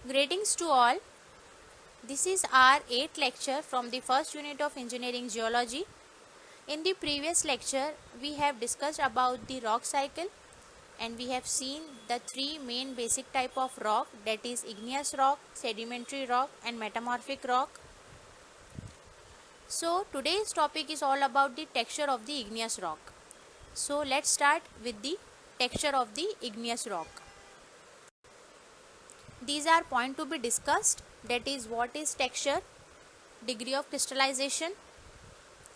Greetings to all. This is our 8th lecture from the first unit of Engineering Geology. In the previous lecture, we have discussed about the rock cycle and we have seen the three main basic type of rock, that is igneous rock, sedimentary rock and metamorphic rock. So today's topic is all about the texture of the igneous rock. So let's start with the texture of the igneous rock. These are point to be discussed, that is what is texture, degree of crystallization,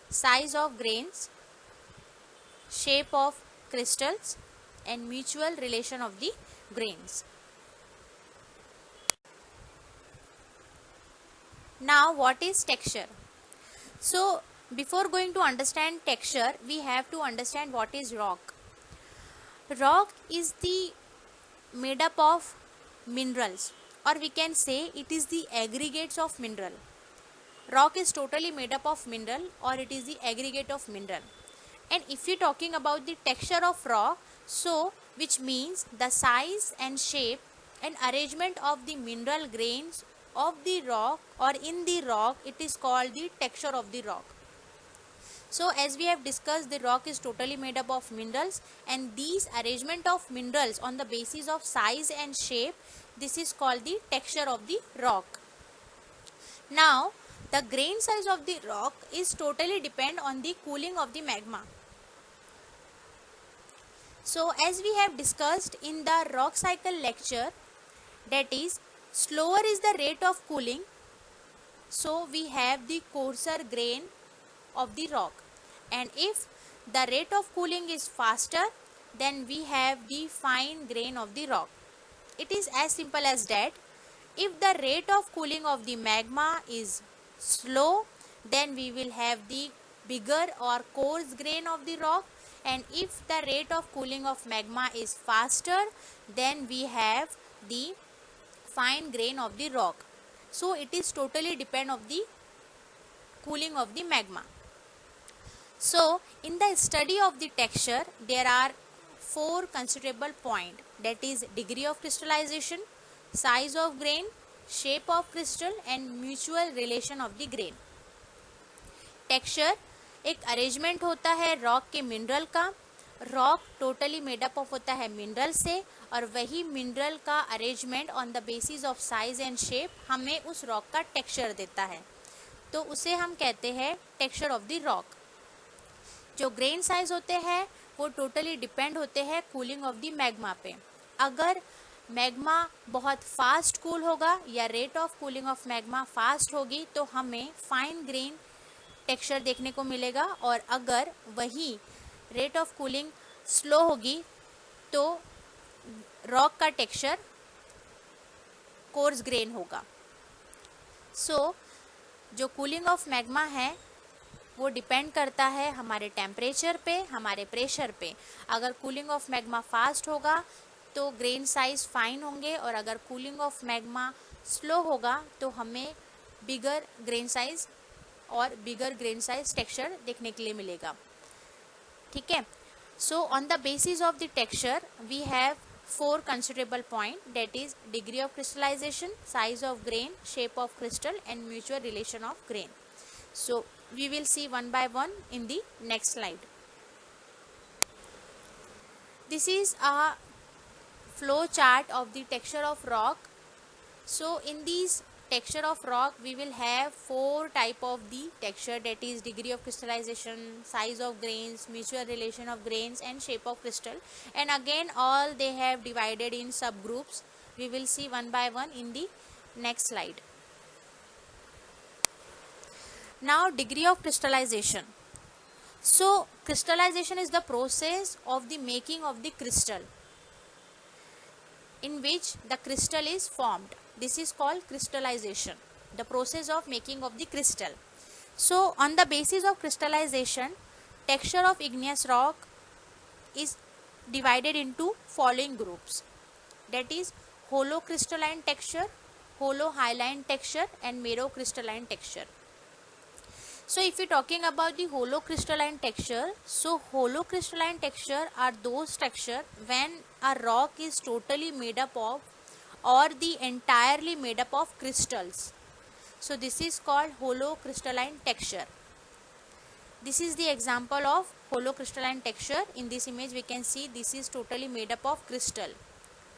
size of grains, shape of crystals and mutual relation of the grains. Now what is texture? So before going to understand texture, we have to understand what is rock. Rock is the made up of minerals, or we can say it is the aggregates of mineral. Rock is totally made up of mineral, or it is the aggregate of mineral. And if you're talking about the texture of rock, so which means the size and shape and arrangement of the mineral grains of the rock or in the rock, it is called the texture of the rock. So as we have discussed, the rock is totally made up of minerals, and these arrangement of minerals on the basis of size and shape, this is called the texture of the rock. Now the grain size of the rock is totally depend on the cooling of the magma. So as we have discussed in the rock cycle lecture, that is slower is the rate of cooling, so we have the coarser grain of the rock, and if the rate of cooling is faster, then we have the fine grain of the rock. It is as simple as that. If the rate of cooling of the magma is slow, then we will have the bigger or coarse grain of the rock, and if the rate of cooling of magma is faster, then we have the fine grain of the rock. So it is totally depend of the cooling of the magma. So in the study of the texture, there are four considerable points, that is degree of crystallization, size of grain, shape of crystal and mutual relation of the grain. Texture एक arrangement होता है rock के mineral का. Rock totally made up of होता है mineral से, और वही मिनरल का arrangement on the basis of size and shape हमें उस रॉक का टेक्सचर देता है, तो उसे हम कहते हैं टेक्सचर ऑफ द रॉक. जो ग्रेन साइज होते हैं वो टोटली डिपेंड होते हैं कूलिंग ऑफ द मैग्मा पे. अगर मैग्मा बहुत फास्ट कूल होगा या rate of cooling of magma fast होगी तो हमें फाइन ग्रेन टेक्सचर देखने को मिलेगा, और अगर वही रेट ऑफ कूलिंग स्लो होगी तो रॉक का टेक्सचर कोर्स ग्रेन होगा. सो जो कूलिंग ऑफ मैग्मा है वो डिपेंड करता है हमारे टेम्परेचर पे, हमारे प्रेशर पे. अगर कूलिंग ऑफ मैग्मा फास्ट होगा तो ग्रेन साइज फाइन होंगे, और अगर कूलिंग ऑफ मैग्मा स्लो होगा तो हमें बिगर ग्रेन साइज और बिगर ग्रेन साइज टेक्सचर देखने के लिए मिलेगा. ठीक है. So on the basis of the texture we have four considerable point, that is degree of crystallization, size of grain, shape of crystal and mutual relation of grain. So we will see one by one in the next slide. This is a flow chart of the texture of rock. So in these texture of rock we will have four type of the texture, that is degree of crystallization, size of grains, mutual relation of grains and shape of crystal, and again all they have divided in subgroups. We will see one by one in the next slide. Now degree of crystallization. So crystallization is the process of the making of the crystal in which the crystal is formed. This is called crystallization, the process of making of the crystal. So on the basis of crystallization, texture of igneous rock is divided into following groups, that is hollow crystalline texture, hollow hyaline texture and marrow crystalline texture. So if we are talking about the hollow crystalline texture, so hollow crystalline texture are those texture when a rock is totally made up of or the entirely made up of crystals. So this is called hollow crystalline texture. This is the example of hollow crystalline texture. In this image we can see this is totally made up of crystal.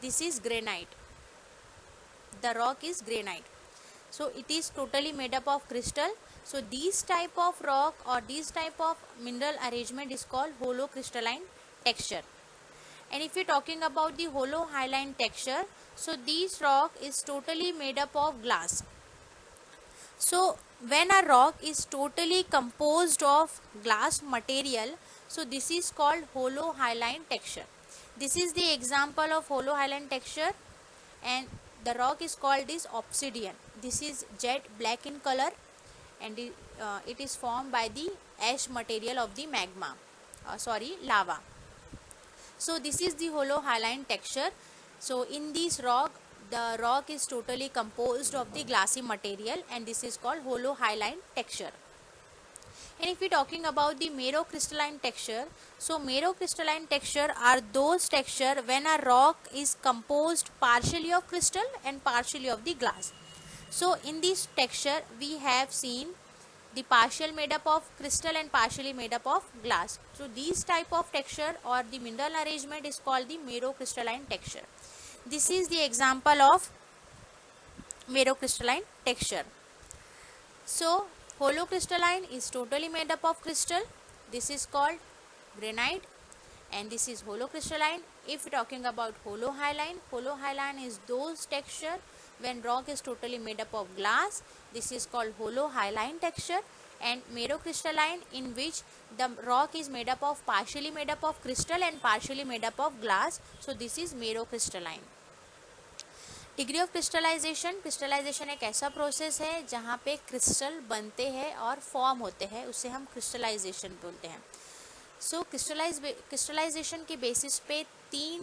This is granite. The rock is granite. So it is totally made up of crystal. So this type of rock or this type of mineral arrangement is called hollow crystalline texture. And if we are talking about the hollow hyaline texture, so this rock is totally made up of glass. So when a rock is totally composed of glass material, so this is called hollow hyaline texture. This is the example of hollow hyaline texture, and the rock is called is obsidian. This is jet black in color, and it is formed by the ash material of the magma, lava. So this is the hollow hyaline texture. So in this rock, the rock is totally composed of the glassy material, and this is called hollow hyaline texture. And if we are talking about the merocrystalline texture, so merocrystalline texture are those texture when a rock is composed partially of crystal and partially of the glass. So in this texture we have seen the partial made up of crystal and partially made up of glass. So these type of texture or the mineral arrangement is called the merocrystalline texture. This is the example of merocrystalline texture. So hollow crystalline is totally made up of crystal. This is called granite, and this is hollow crystalline. If talking about hollow hyaline is those texture when rock is totally made up of glass. This is called hollow hyaline texture. And merocrystalline, in which the rock is made up of partially made up of crystal and partially made up of glass. So this is merocrystalline. Degree of crystallization एक ऐसा process है जहाँ पे crystal बनते हैं और form होते हैं, उसे हम क्रिस्टलाइजेशन बोलते हैं. सो क्रिस्टलाइजेशन के बेसिस पे 3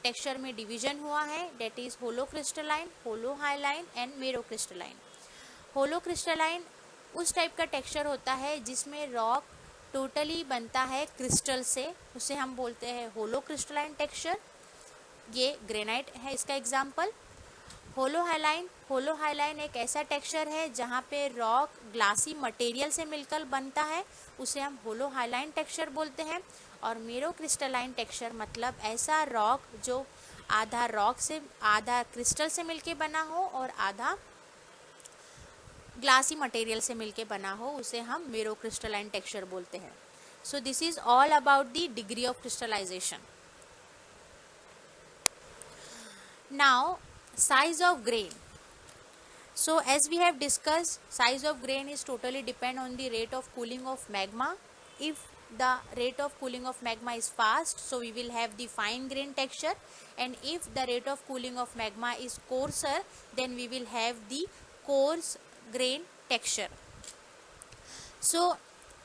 टेक्सचर में डिवीजन हुआ है, that is holocrystalline, holohyaline and merocrystalline. Holocrystalline उस टाइप का टेक्सचर होता है जिसमें रॉक टोटली बनता है क्रिस्टल से, उसे हम बोलते हैं होलो क्रिस्टलाइन टेक्सचर. ये ग्रेनाइट है इसका एग्जाम्पल. होलो हाइलाइन एक ऐसा टेक्सचर है जहाँ पे रॉक ग्लासी मटेरियल से मिलकर बनता है, उसे हम होलो हाइलाइन टेक्सचर बोलते हैं. और मेरोक्रिस्टलाइन टेक्सचर मतलब ऐसा रॉक जो आधा रॉक से आधा क्रिस्टल से मिलके बना हो और आधा ग्लासी मटेरियल से मिलके बना हो, उसे हम मेरोक्रिस्टलाइन टेक्सचर बोलते हैं. So this is all about the degree of crystallization. Now size of grain. So as we have discussed, size of grain is totally depend on the rate of cooling of magma. If the rate of cooling of magma is fast, so we will have the fine grain texture, and if the rate of cooling of magma is coarser, then we will have the coarse grain texture. So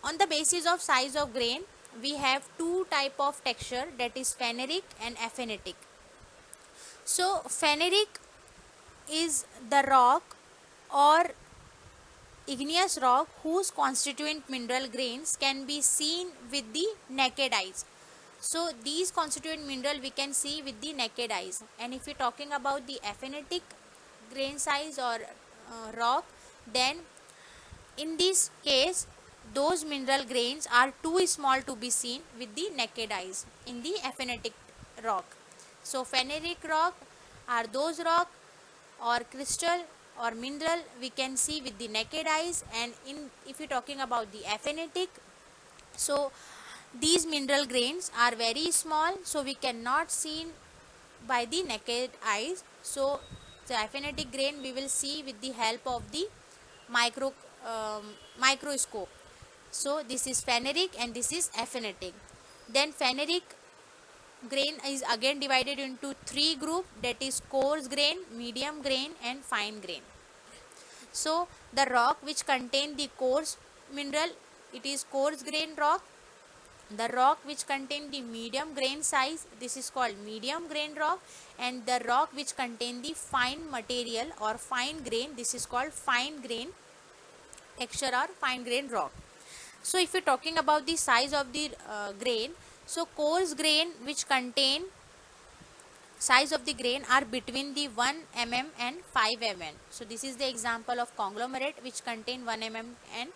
on the basis of size of grain, we have 2 type of texture, that is pheneric and aphanitic. So pheneric is the rock or igneous rock whose constituent mineral grains can be seen with the naked eyes. So these constituent mineral we can see with the naked eyes. And if we are talking about the aphanitic grain size or rock, then in this case those mineral grains are too small to be seen with the naked eyes in the aphanitic rock. So pheneric rock are those rock or crystal or mineral we can see with the naked eyes, and if you are talking about the aphanitic, so these mineral grains are very small, so we cannot see by the naked eyes. So the aphanitic grain we will see with the help of the microscope. So this is pheneric and this is aphanitic. Then pheneric grain is again divided into 3 group, that is coarse grain, medium grain and fine grain. So the rock which contain the coarse mineral, it is coarse grain rock. The rock which contain the medium grain size, this is called medium grain rock, and the rock which contain the fine material or fine grain, this is called fine grain texture or fine grain rock. So if you are talking about the size of the grain, so coarse grain which contain size of the grain are between the 1 mm and 5 mm. So this is the example of conglomerate which contain 1 mm and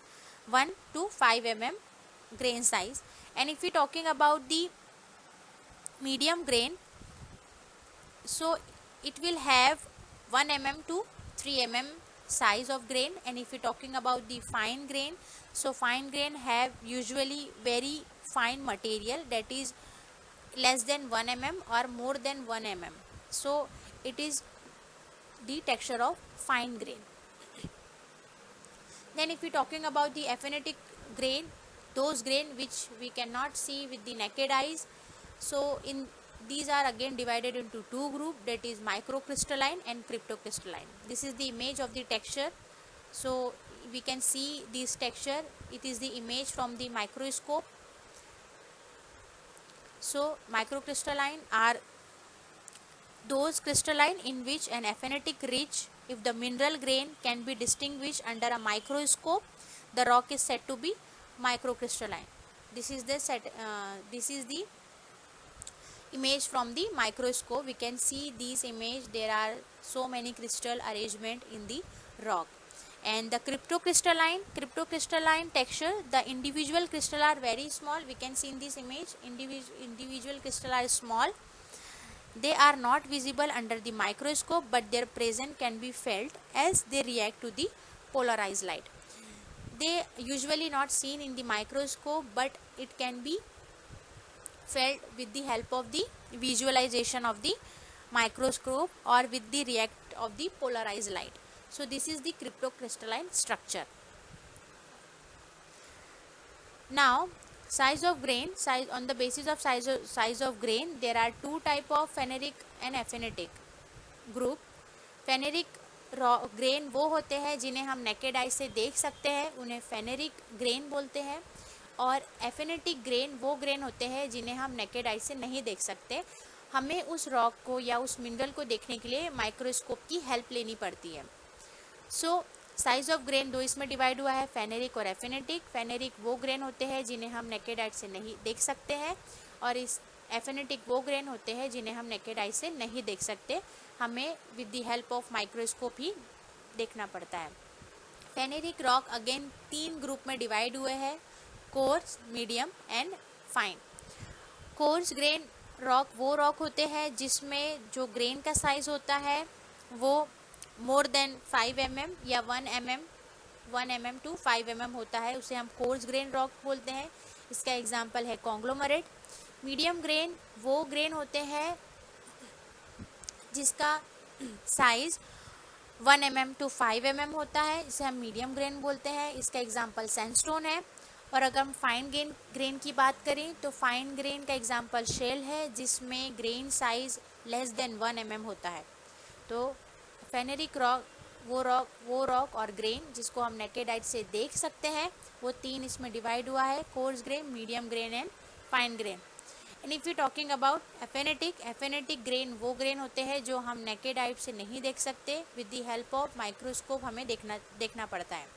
1 to 5 mm grain size. And if we talking about the medium grain, so it will have 1 mm to 3 mm size of grain. And if we talking about the fine grain, so fine grain have usually very fine material, that is less than 1 mm or more than 1 mm. So it is the texture of fine grain. Then if we talking about the aphanetic grain, those grain which we cannot see with the naked eyes, so in these are again divided into two groups, that is microcrystalline and cryptocrystalline. This is the image of the texture. So we can see this texture, it is the image from the microscope. So microcrystalline are those crystalline in which an aphanetic rich, if the mineral grain can be distinguished under a microscope, the rock is said to be microcrystalline. This is the image from the microscope. We can see this image, there are so many crystal arrangement in the rock. And the cryptocrystalline texture, the individual crystal are very small. We can see in this image, individual crystal are small. They are not visible under the microscope, but their presence can be felt as they react to the polarized light. They usually not seen in the microscope, but it can be felt with the help of the visualization of the microscope or with the react of the polarized light. So this is the cryptocrystalline structure. Now size of grain, on the basis of size of grain, there are two type of pheneric and aphanetic group. Phaneritic grain वो होते हैं जिन्हें हम naked eye से देख सकते हैं, उन्हें फेनेरिक ग्रेन बोलते हैं. और एफेनेटिक ग्रेन वो ग्रेन होते हैं जिन्हें हम नेकेड आई से नहीं देख सकते, हमें उस रॉक को या उस मिनरल को देखने के लिए माइक्रोस्कोप की हेल्प लेनी पड़ती है. सो साइज ऑफ ग्रेन दो इसमें डिवाइड हुआ है, फेनेरिक और एफेनेटिक. फेनेरिक वो ग्रेन होते हैं जिन्हें हम नेकेड आई से नहीं देख सकते हैं, और इस एफेनेटिक वो ग्रेन होते हैं जिन्हें हम नेकेड आई से नहीं देख सकते, हमें with the help of microscope ही देखना पड़ता है. फेनेरिक रॉक अगेन तीन ग्रुप में डिवाइड हुए हैं, coarse, medium and fine. Coarse grain rock वो रॉक होते हैं जिसमें जो ग्रेन का साइज होता है वो मोर देन 5 mm या 1 mm टू 5 mm होता है, उसे हम कोर्स ग्रेन रॉक बोलते हैं. इसका एग्जांपल है कॉन्ग्लोमरेट. मीडियम ग्रेन वो ग्रेन होते हैं जिसका साइज 1 mm टू 5 mm होता है, इसे हम मीडियम ग्रेन बोलते हैं. इसका एग्जांपल सैंडस्टोन है. और अगर हम फाइन ग्रेन की बात करें तो फाइन ग्रेन का एग्जांपल शेल है जिसमें grain size less than 1 mm होता है. तो फेनेरिक रॉक वो रॉक और ग्रेन जिसको हम नेकेड आई से देख सकते हैं, वो तीन इसमें डिवाइड हुआ है, coarse grain, medium grain and fine grain. And if you talking about aphanitic grain वो ग्रेन होते हैं जो हम नेकेड आई से नहीं देख सकते, with the help of microscope हमें देखना पड़ता है.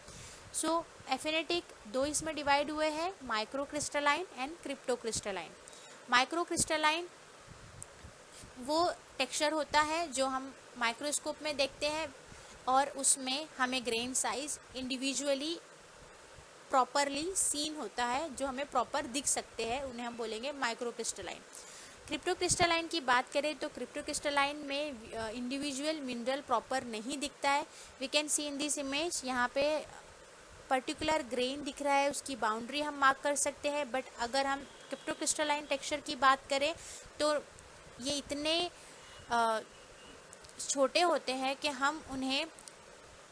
सो एफेनेटिक दो इसमें डिवाइड हुए हैं, माइक्रोक्रिस्टलाइन एंड क्रिप्टोक्रिस्टलाइन. माइक्रोक्रिस्टलाइन वो टेक्सचर होता है जो हम माइक्रोस्कोप में देखते हैं और उसमें हमें grain size individually properly seen होता है, जो हमें प्रॉपर दिख सकते हैं, उन्हें हम बोलेंगे माइक्रोक्रिस्टलाइन. क्रिप्टोक्रिस्टलाइन की बात करें तो क्रिप्टोक्रिस्टलाइन में इंडिविजुअल मिनरल प्रॉपर नहीं दिखता है. We can see in this image, यहाँ पे पर्टिकुलर ग्रेन दिख रहा है, उसकी बाउंड्री हम मार्क कर सकते हैं. बट अगर हम क्रिप्टोक्रिस्टलाइन टेक्सचर की बात करें तो ये इतने छोटे होते हैं कि हम उन्हें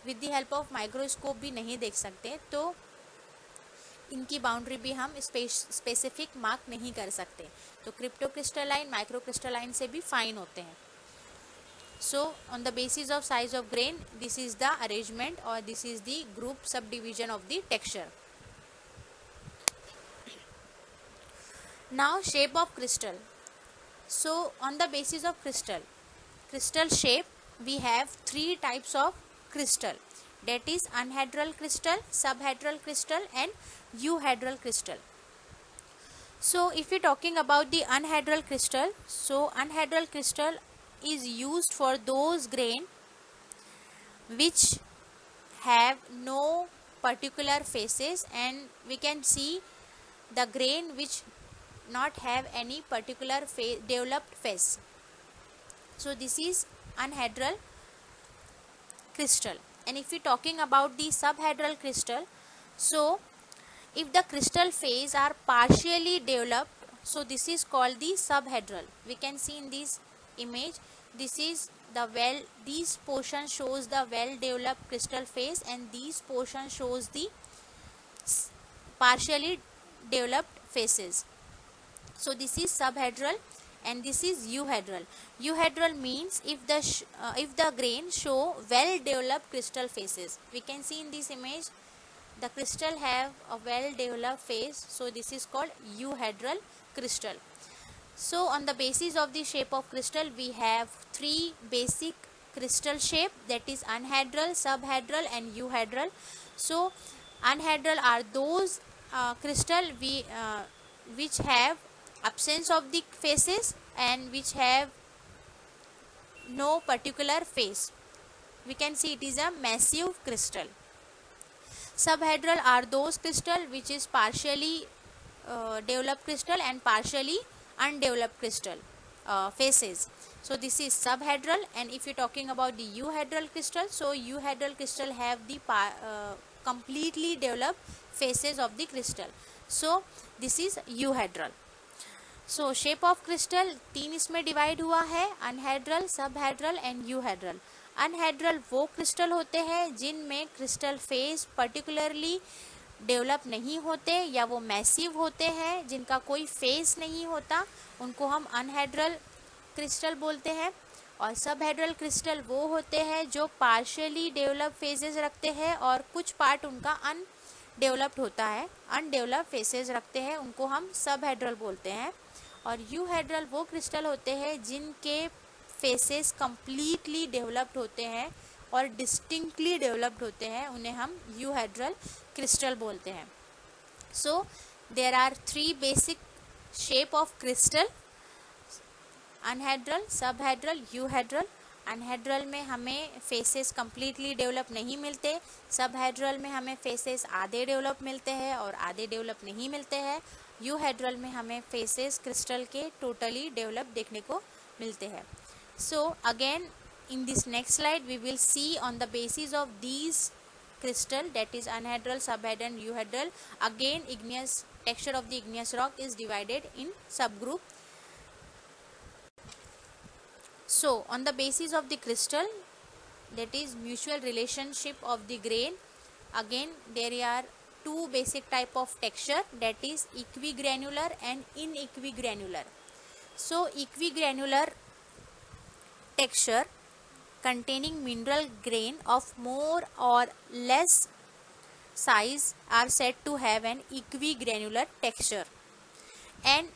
with the help of microscope भी नहीं देख सकते, तो इनकी बाउंड्री भी हम स्पेसिफिक मार्क नहीं कर सकते. तो क्रिप्टोक्रिस्टलाइन माइक्रोक्रिस्टलाइन से भी फाइन होते हैं. So on the basis of size of grain, this is the arrangement और this is the group subdivision of the texture. Now shape of crystal. So on the basis of crystal shape, we have three types of crystal, that is anhedral crystal, subhedral crystal and euhedral crystal. So if we talking about the anhedral crystal, so anhedral crystal is used for those grain which have no particular faces, and we can see the grain which not have any particular developed face. So this is anhedral crystal. And if we talking about the subhedral crystal, so if the crystal phase are partially developed, so this is called the subhedral. We can see in this image, this is the these portion shows the well developed crystal phase, and these portion shows the partially developed phases. So this is subhedral and this is euhedral. Euhedral means if the grain show well developed crystal phases. We can see in this image the crystal have a well developed phase, so this is called euhedral crystal. So on the basis of the shape of crystal, we have three basic crystal shape, that is anhedral, subhedral and euhedral. So anhedral are those crystal which have absence of the faces and which have no particular face. We can see it is a massive crystal. Subhedral are those crystal which is partially developed crystal and partially undeveloped crystal faces. So this is subhedral. And if you're talking about the euhedral crystal, so euhedral crystal have the completely developed faces of the crystal. So this is euhedral. So shape of crystal तीन इसमें divide हुआ है, अनहेड्रल, सबहेड्रल and यूहेड्रल. अनहेड्रल वो crystal होते हैं जिनमें crystal face particularly develop नहीं होते या वो मैसिव होते हैं, जिनका कोई फेस नहीं होता, उनको हम अनहेड्रल क्रिस्टल बोलते हैं. और सबहेड्रल क्रिस्टल वो होते हैं जो पार्शियली डेवलप फेजेस रखते हैं और कुछ पार्ट उनका अनडेवलप्ड होता है, अनडेवलप फेसेस रखते हैं, उनको हम सबहेड्रल बोलते हैं. और यूहेड्रल वो क्रिस्टल होते हैं जिनके फेसेस कंप्लीटली डेवलप्ड होते हैं और डिस्टिंक्टली डेवलप्ड होते हैं, उन्हें हम यूहेड्रल क्रिस्टल बोलते हैं. So there are three basic shape of crystal, anhedral, subhedral, euhedral. Anhedral में हमें फेसेस कंप्लीटली डेवलप नहीं मिलते, सबहेड्रल में हमें फेसेस आधे डेवलप मिलते हैं और आधे डेवलप नहीं मिलते हैं. यूहेड्रल में हमें फेसेस क्रिस्टल के टोटली डेवलप देखने को मिलते हैं. So again in this next slide we will see on the basis of these crystal, that is anhedral, subhedral and euhedral. Again igneous texture of the igneous rock is divided in subgroup. So on the basis of the crystal, that is mutual relationship of the grain, again there are two basic type of texture, that is equigranular and inequigranular. So equigranular texture containing mineral grain of more or less size are said to have an equigranular texture. And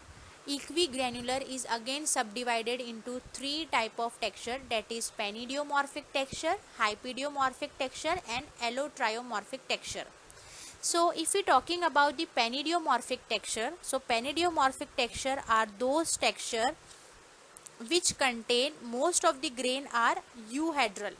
equigranular is again subdivided into three type of texture, that is panidiomorphic texture, hypidiomorphic texture and allotriomorphic texture. So if we talking about the panidiomorphic texture, so panidiomorphic texture are those texture which contain most of the grain are euhedral.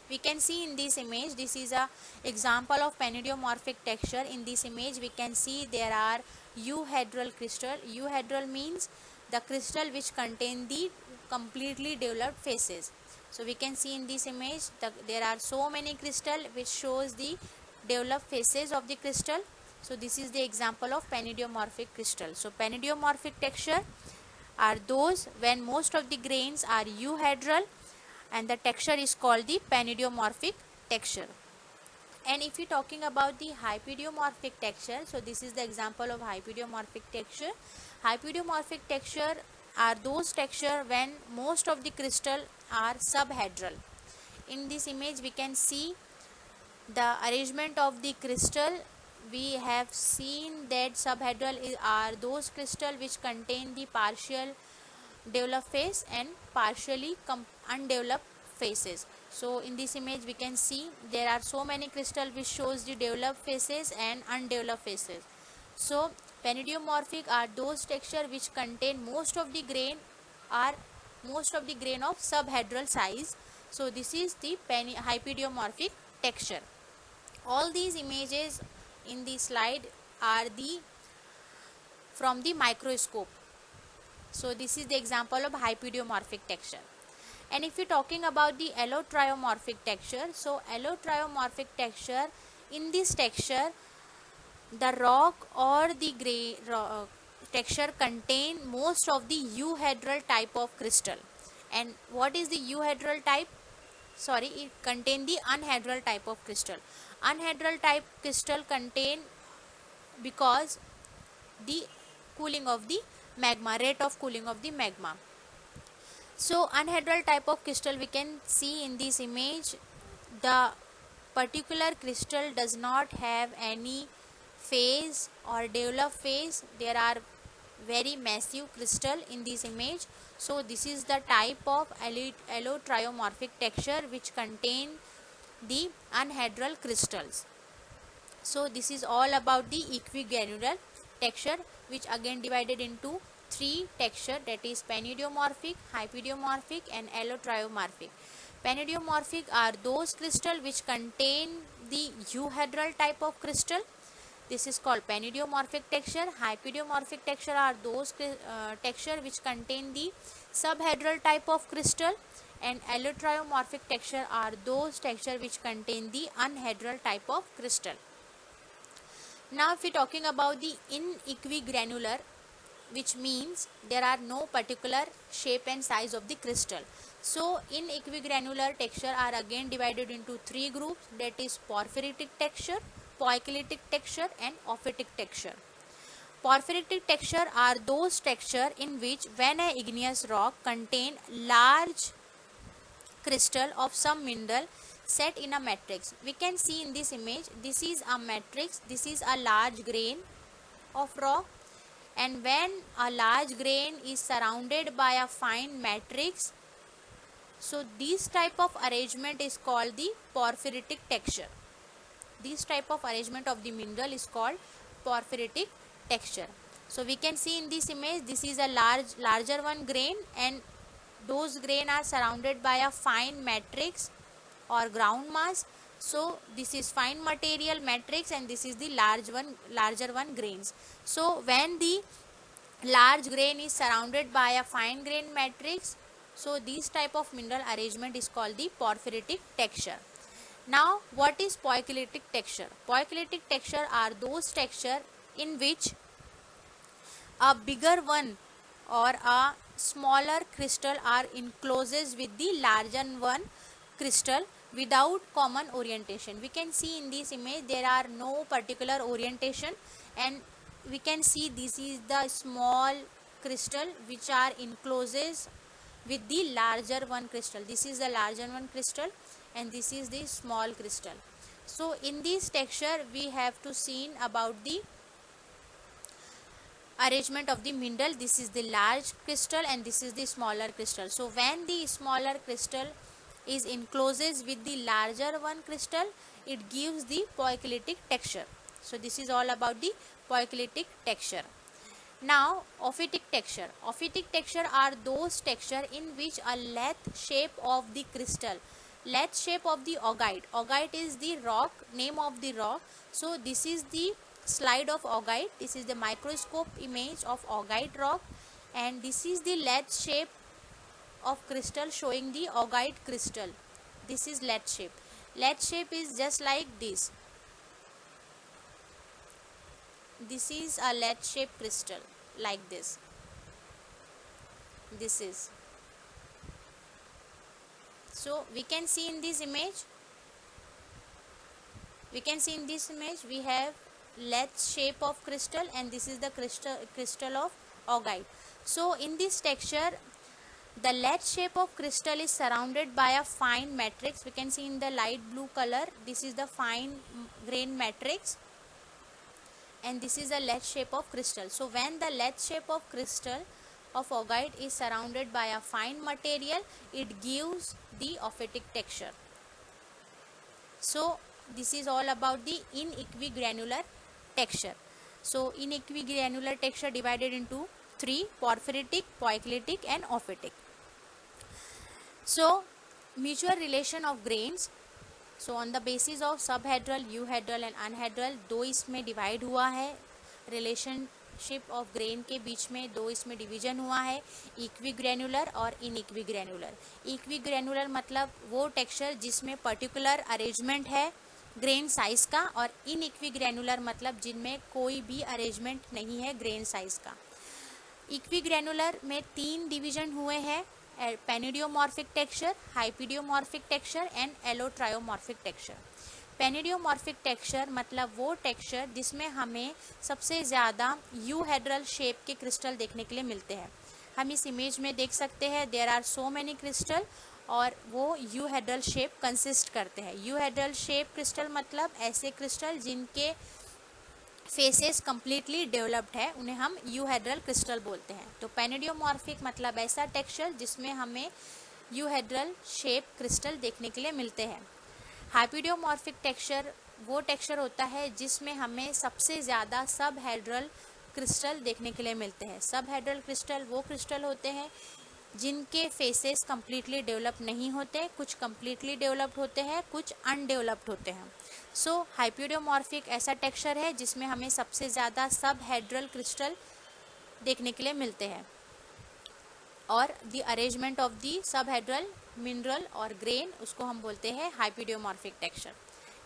We can see in this image, this is a example of panidiomorphic texture. In this image we can see there are euhedral crystal. Euhedral means the crystal which contain the completely developed faces. So we can see in this image there are so many crystal which shows the developed faces of the crystal. So this is the example of panidiomorphic crystal. So panidiomorphic texture are those when most of the grains are euhedral, and the texture is called the panidiomorphic texture. And if we talking about the hypidiomorphic texture, so this is the example of hypidiomorphic texture. Hypidiomorphic texture are those texture when most of the crystal are subhedral. In this image we can see the arrangement of the crystal. We have seen that subhedral are those crystal which contain the partial developed face and partially undeveloped faces. So in this image we can see there are so many crystal which shows the developed faces and undeveloped faces. So panidiomorphic are those texture which contain most of the grain are most of the grain of subhedral size. So this is the hypidiomorphic texture. All these images in the slide are the from the microscope. So this is the example of hypidiomorphic texture. And if you're talking about the allotriomorphic texture, so allotriomorphic texture, in this texture the rock or the texture contain most of the euhedral type of crystal. And what is the euhedral type? Sorry, it contain the unhedral type of crystal. Unhedral type crystal contain because the cooling of the magma, rate of cooling of the magma. So unhedral type of crystal, we can see in this image, the particular crystal does not have any phase or develop phase. There are very massive crystal in this image. So this is the type of allotriomorphic texture which contain the unhedral crystals. So this is all about the equigranular texture, which again divided into three texture, that is panidiomorphic, hypidiomorphic and allotriomorphic. Panidiomorphic are those crystal which contain the euhedral type of crystal. This is called panidiomorphic texture. Hypidiomorphic texture are those texture which contain the subhedral type of crystal, and allotriomorphic texture are those texture which contain the unhedral type of crystal. Now if we are talking about the inequigranular, which means there are no particular shape and size of the crystal. So inequigranular texture are again divided into three groups, that is porphyritic texture, poikilotic texture and ophitic texture. Porphyritic texture are those texture in which when an igneous rock contain large crystal of some mineral set in a matrix. We can see in this image, this is a matrix, this is a large grain of rock, and when a large grain is surrounded by a fine matrix, so this type of arrangement is called the porphyritic texture. This type of arrangement of the mineral is called porphyritic texture. So we can see in this image, this is a larger one grain, and those grain are surrounded by a fine matrix or ground mass. So this is fine material matrix and this is the larger one grains. So when the large grain is surrounded by a fine grain matrix, so this type of mineral arrangement is called the porphyritic texture. Now what is poikilotic texture? Poikilotic texture are those texture in which a bigger one or a smaller crystal are encloses with the larger one crystal without common orientation. We can see in this image there are no particular orientation, and we can see this is the small crystal which are encloses with the larger one crystal. This is the larger one crystal and this is the small crystal. So in this texture we have to see about the arrangement of the mineral. This is the large crystal and this is the smaller crystal. So when the smaller crystal is encloses with the larger one crystal, it gives the poikilotic texture. So this is all about the poikilotic texture. Now ophitic texture. Ophitic texture are those texture in which a lathe shape of the crystal, lathe shape of the augite. Augite is the rock, name of the rock. So this is the slide of augite. This is the microscope image of augite rock, and this is the lathe shape of crystal showing the augite crystal. This is lathe shape. Lathe shape is just like this. This is a lathe shape crystal like this. This is. So we can see in this image. We can see in this image we have lathe shape of crystal and this is the crystal of augite. So in this texture the lathe shape of crystal is surrounded by a fine matrix. We can see in the light blue color, this is the fine grain matrix and this is a lathe shape of crystal. So when the lathe shape of crystal of augite is surrounded by a fine material, it gives the ophitic texture. So this is all about the inequigranular texture. So inequigranular texture divided into three: porphyritic, poikilotic and ophitic. So mutual relation of grains, so on the basis of subhedral, euhedral and anhedral, दो इसमें divide हुआ है। Relationship of grain के बीच में दो इसमें division हुआ है, इक्वी ग्रेनुलर और इनइक्वी ग्रेनुलर। इक्वी ग्रेनुलर मतलब वो टेक्सचर जिसमें पर्टिकुलर अरेंजमेंट है ग्रेन साइज का, और इनइक्वी ग्रेनुलर मतलब जिनमें कोई भी अरेंजमेंट नहीं है ग्रेन साइज का। इक्वी ग्रेनुलर में तीन डिवीजन हुए हैं, panidiomorphic texture, hypidiomorphic texture and allotriomorphic texture. Panidiomorphic texture मतलब वो टेक्सचर जिसमें हमें सबसे ज़्यादा यूहेड्रल शेप के क्रिस्टल देखने के लिए मिलते हैं। हम इस इमेज में देख सकते हैं there are so many crystal, और वो यूहेड्रल शेप कंसिस्ट करते हैं। यूहेड्रल शेप क्रिस्टल मतलब ऐसे क्रिस्टल जिनके फेसेस कम्प्लीटली डेवलप्ड है, उन्हें हम यूहेड्रल क्रिस्टल बोलते हैं। तो पेनिडियोमॉर्फिक मतलब ऐसा टेक्सचर जिसमें हमें यूहेड्रल शेप क्रिस्टल देखने के लिए मिलते हैं। हाइपिडियोमॉर्फिक टेक्सचर वो टेक्सचर होता है जिसमें हमें सबसे ज़्यादा सब हेड्रल क्रिस्टल देखने के लिए मिलते हैं। सब हेड्रल क्रिस्टल वो क्रिस्टल होते हैं जिनके फेसेस कम्प्लीटली डेवलप नहीं होते, कुछ कम्प्लीटली डेवलप्ड होते हैं, कुछ अनडेवलप्ड होते हैं। सो हाइपिडियोमॉर्फिक ऐसा टेक्सचर है जिसमें हमें सबसे ज़्यादा सब हेड्रल क्रिस्टल देखने के लिए मिलते हैं, और the arrangement of the sub हेड्रल mineral और ग्रेन उसको हम बोलते हैं हाइपिडियोमॉर्फिक टेक्सचर।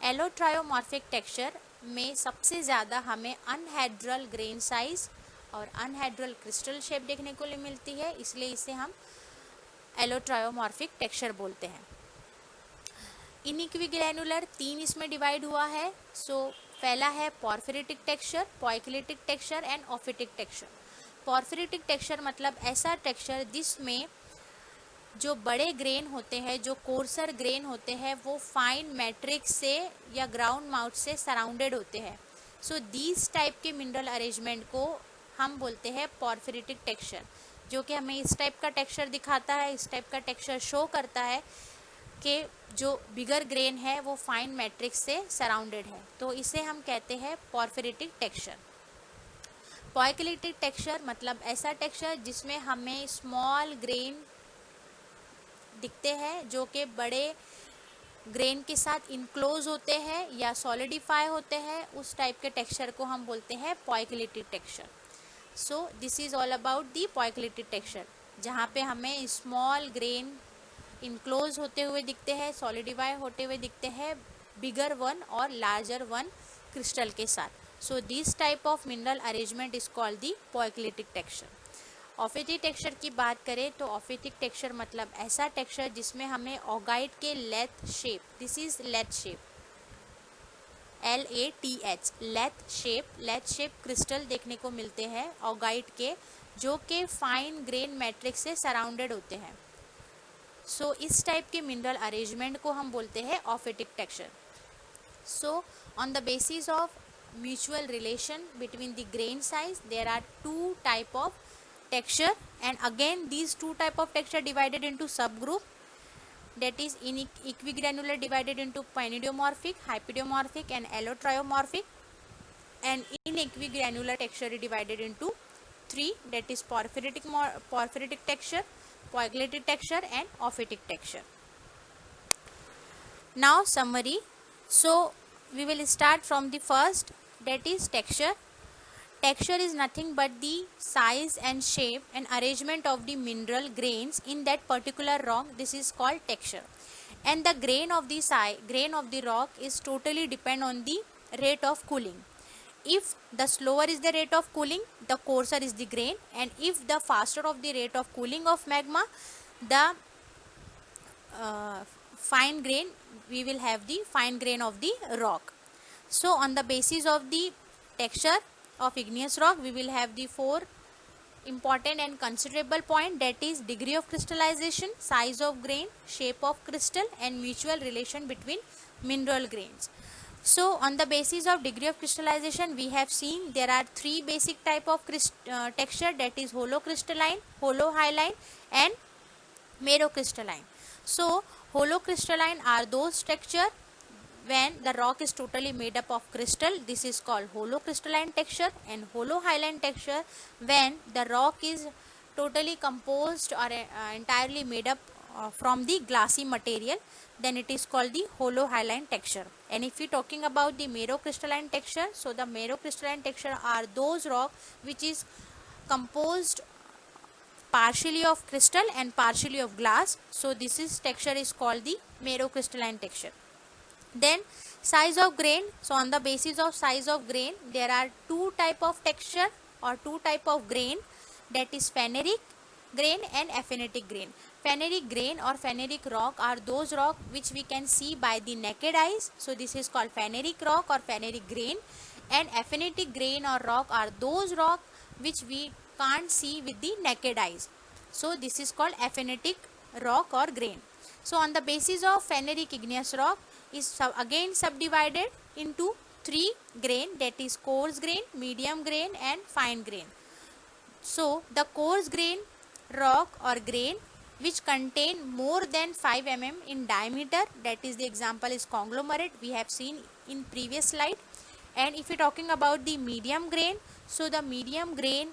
एलोट्रायोमॉर्फिक टेक्सचर में सबसे ज़्यादा हमें अनहेड्रल ग्रेन साइज और अनहेड्रल क्रिस्टल शेप देखने को मिलती है, इसलिए इसे हम एलोट्रायोमॉर्फिक टेक्सचर बोलते हैं। इनइक्वी ग्रैनुलर तीन इसमें डिवाइड हुआ है। सो पहला है porphyritic texture, poikilitic texture and ophitic texture. Porphyritic texture मतलब ऐसा टेक्सचर जिसमें जो बड़े ग्रेन होते हैं, जो कोर्सर ग्रेन होते हैं, वो फाइन मैट्रिक्स से या ग्राउंड माउथ से सराउंडेड होते हैं। सो दीज टाइप के मिनरल अरेंजमेंट को हम बोलते हैं पॉर्फिरिटिक टेक्सचर, जो कि हमें इस टाइप का टेक्सचर दिखाता है, इस टाइप का टेक्सचर शो करता है कि जो बिगर ग्रेन है वो फाइन मैट्रिक्स से सराउंडेड है, तो इसे हम कहते हैं पॉर्फिरिटिक टेक्सचर। पॉइक्लिटिक टेक्सचर मतलब ऐसा टेक्सचर जिसमें हमें स्मॉल ग्रेन दिखते हैं जो कि बड़े ग्रेन के साथ इनक्लोज होते हैं या सॉलिडिफाई होते हैं, उस टाइप के टेक्सचर को हम बोलते हैं poikilitic texture. So this is all about the poikilitic texture, जहाँ पे हमें स्मॉल ग्रेन इनक्लोज होते हुए दिखते हैं, सॉलिडिफाई होते हुए दिखते हैं bigger one or larger one crystal के साथ। So this type of mineral arrangement is called the poikilitic texture. Ophitic texture की बात करें तो ऑफिटिक टेक्सचर मतलब ऐसा टेक्सचर जिसमें हमें ऑगाइट के lath shape, this is lath shape, LATH, lath shape crystal देखने को मिलते हैं ऑगाइट के, जो कि फाइन ग्रेन मैट्रिक्स से सराउंडेड होते हैं। सो इस टाइप के मिनरल अरेंजमेंट को हम बोलते हैं ophitic texture. So on the basis of mutual relation between the grain size there are two type of texture, and again these two type of texture divided into subgroup, that is in equigranular divided into penidiomorphic, hypidiomorphic and allotriomorphic, and in equigranular texture divided into three, that is porphyritic texture, poikilotic texture and ophitic texture. Now summary. So we will start from the first, that is texture. Texture is nothing but the size and shape and arrangement of the mineral grains in that particular rock. This is called texture. And the grain of the rock is totally depend on the rate of cooling. If the slower is the rate of cooling, the coarser is the grain, and if the faster of the rate of cooling of magma, the fine grain, we will have the fine grain of the rock. So on the basis of the texture of igneous rock, we will have the four important and considerable point, that is degree of crystallization, size of grain, shape of crystal and mutual relation between mineral grains. So on the basis of degree of crystallization, we have seen there are three basic type of texture, that is holocrystalline, holohyaline and merocrystalline. So holocrystalline are those texture when the rock is totally made up of crystal, this is called holocrystalline texture, and holohyaline texture when the rock is totally composed or entirely made up from the glassy material, then it is called the hollow hyaline texture. And if we talking about the merocrystalline texture, so the merocrystalline texture are those rock which is composed partially of crystal and partially of glass. So this is texture is called the merocrystalline texture. Then size of grain. So on the basis of size of grain, there are two type of texture or two type of grain, that is pheneric grain and aphanetic grain. Pheneric grain or pheneric rock are those rock which we can see by the naked eyes. So this is called pheneric rock or pheneric grain. And aphanetic grain or rock are those rock which we can't see with the naked eyes. So this is called aphanetic rock or grain. So on the basis of pheneric igneous rock is again subdivided into three grain, that is coarse grain, medium grain and fine grain. So the coarse grain rock or grain which contain more than 5 mm in diameter, that is the example is conglomerate, we have seen in previous slide. And if we are talking about the medium grain, so the medium grain,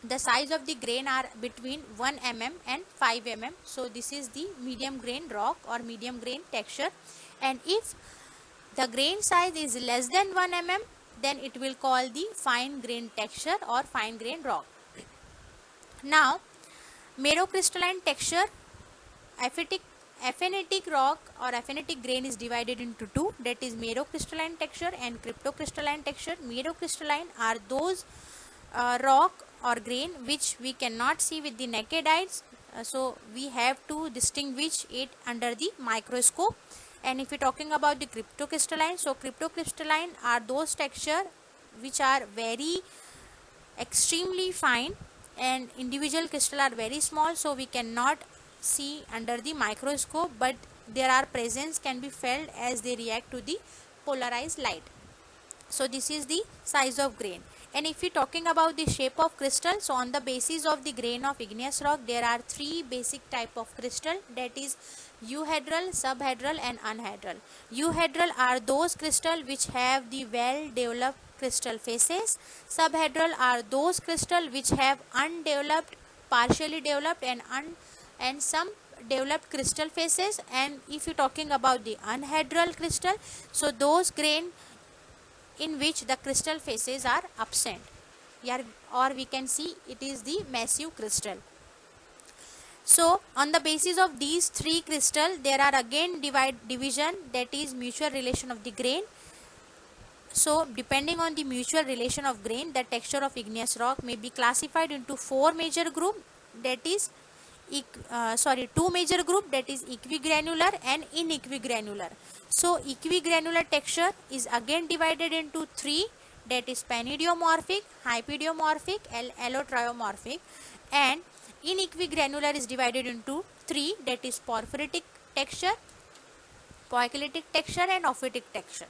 the size of the grain are between 1 mm and 5 mm. So this is the medium grain rock or medium grain texture. And if the grain size is less than 1 mm, then it will call the fine grain texture or fine grain rock. Now merocrystalline texture, aphanetic rock or aphanetic grain is divided into two, that is merocrystalline texture and cryptocrystalline texture. Merocrystalline are those rock or grain which we cannot see with the naked eyes, so we have to distinguish it under the microscope. And if we are talking about the cryptocrystalline, so cryptocrystalline are those texture which are very extremely fine and individual crystal are very small, so we cannot see under the microscope, but their presence can be felt as they react to the polarized light. So this is the size of grain. And if we are talking about the shape of crystal, so on the basis of the grain of igneous rock, there are three basic type of crystal, that is euhedral, subhedral and unhedral. Euhedral are those crystal which have the well developed crystal faces. Subhedral are those crystal which have undeveloped, partially developed and some developed crystal faces. And if you are talking about the unhedral crystal, so those grain in which the crystal faces are absent, or we can see it is the massive crystal. So on the basis of these three crystal, there are again division, that is mutual relation of the grain. So depending on the mutual relation of grain, the texture of igneous rock may be classified into four major group, that is two major group, that is equigranular and inequigranular. So equigranular texture is again divided into three, that is panidiomorphic, hypidiomorphic and allotriomorphic. And inequigranular is divided into three, that is porphyritic texture, poikilotic texture and ophitic texture.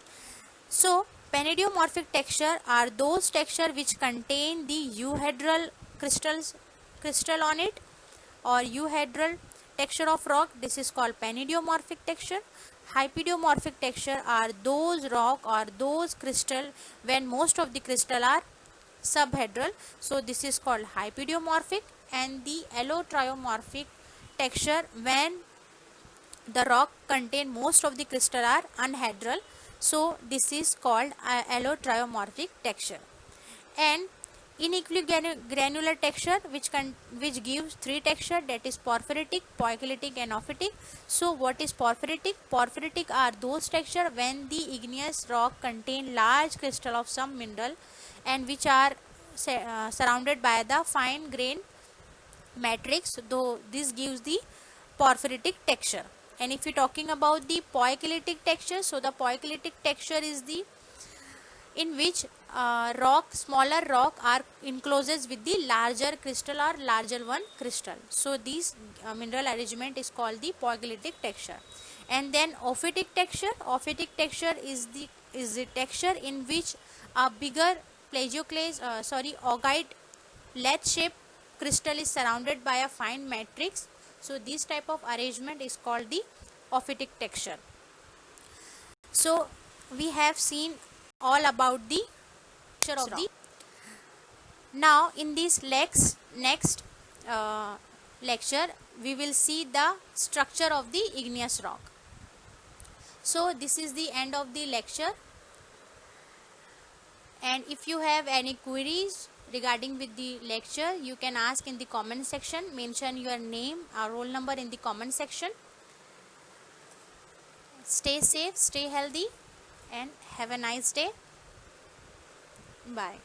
So panidiomorphic texture are those texture which contain the euhedral crystal on it, or euhedral texture of rock. This is called panidiomorphic texture. Hypidiomorphic texture are those rock or those crystal when most of the crystal are subhedral, so this is called hypidiomorphic. And the allotriomorphic texture when the rock contain most of the crystal are unhedral, so this is called allotriomorphic texture. And inequigranular texture which gives three texture, that is porphyritic, poikilotic and ophitic. So what is porphyritic? Porphyritic are those texture when the igneous rock contain large crystal of some mineral and which are surrounded by the fine grain matrix, though this gives the porphyritic texture. And if we are talking about the poikilotic texture, so the poikilotic texture is the in which smaller rock are encloses with the larger crystal or larger one crystal. So this mineral arrangement is called the poikilotic texture. And then ophitic texture. Ophitic texture is the texture in which a bigger augite lathe shaped crystal is surrounded by a fine matrix. So this type of arrangement is called the ophitic texture. So we have seen all about the texture of the. Now in this next lecture we will see the structure of the igneous rock. So this is the end of the lecture, and if you have any queries regarding with the lecture, you can ask in the comment section. Mention your name or roll number in the comment section. Stay safe, stay healthy, and have a nice day. Bye.